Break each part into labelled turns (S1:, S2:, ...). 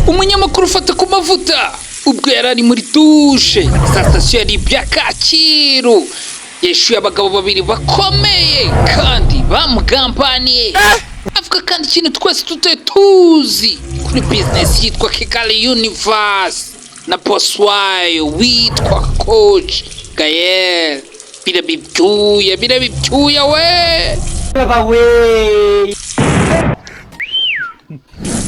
S1: umunyamakuru ufata ku mavuta ubwo yari ari muri dushe sa sitasiyo yari ibya Kacyiru yeshuye abagabo babiri bakomeye kandi bamugambaniye avuga kandi ikintu twese tutari tuzi kuri business yitwa Kigali Universe na boss wayo witwa Coach Gael. Birabibyuya we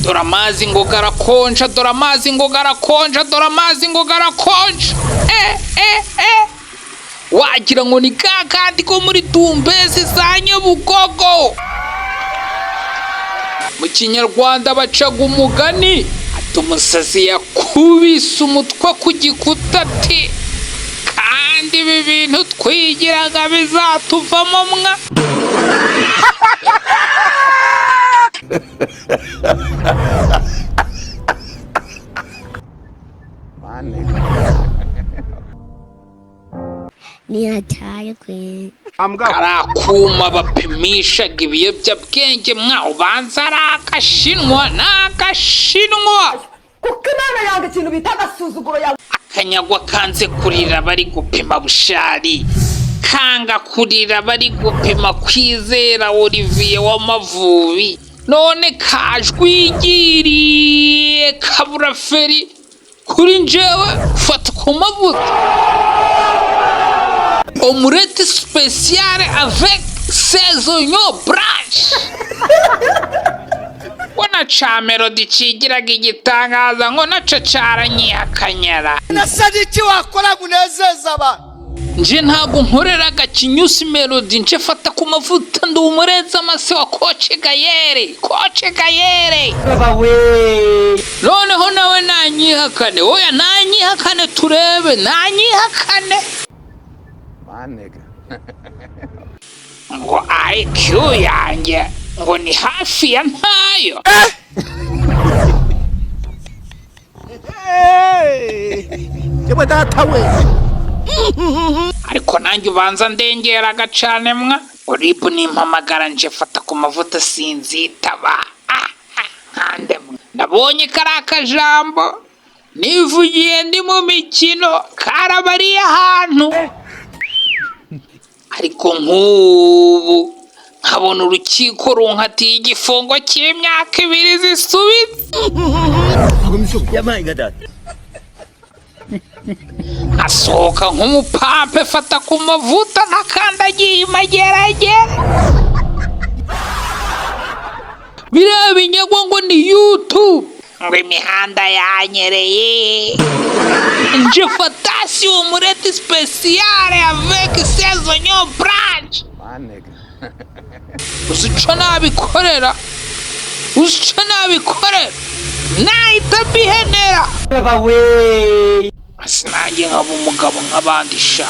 S1: dore amazi ngo garakonja, dore amazi ngo garakonja, dore amazi ngo garakonja. Wagira ngo ni kakandi ko muri Tumbezi za Nyabugogo. Mu Kinyarwanda bacaga umugani ati umusazi yakubise umutwe ku gikuta ati kandi ibi bintu twigiraga bizatuvamo mwa.
S2: Ni hatari kwe.
S1: Karakuma bapimishaga ibiyobyabwenge mwa ubanza ari akashinwa n'akashinwa.
S3: Kuko Imana yanga ikintu bita agasuzuguro yawe.
S1: Akanyagwa kanze kurira bari gupima Bushari, kanga kurira bari gupima Kwizera Olivier w'Amavubi, none kajwigiriye kabura feri kuri njyewe fata ku mavuta. Omelette spéciale avec ses oignons blancs. Wana cha Melody cigiraga igitangaza ngo naco caranyihakanyara.
S4: Nasadiki wakora kunezeza ba.
S1: Nje ntabwo nkoreraga Kinyusi Melody, nje fata ku mavuta ndi umureza amase wa Coach Gael. Coach Gael. Noneho nawe nanyihakane, oya nanyihakane turebe, nanyihakane. Ngo IQ yanjye ngo ni hafi ya ntayo.
S4: Yewe data we.
S1: Ariko nanjye ubanza ndengeraga cane mwa. Uribu nimpamagara nje fata ku mavuta sinzitaba. Hande nabonye karaka jambo nivugiye ndi mu mikino karabariye ahantu. Ariko nk'ubu nkabona urukiko runkatiye igifungo cy'imyaka 2 zisubitse. Asohoka nk'umupampe fata ku mavuta nakandagiye imageragere. Biriya binyagwa ngo ni YouTube ngo imihanda yanyereye. Nje fatasi Omelette spéciale avec ses oignons blancs. Usica nabikorera nahita mbihenera. Asinange nkaba umugabo nk'abandi sha.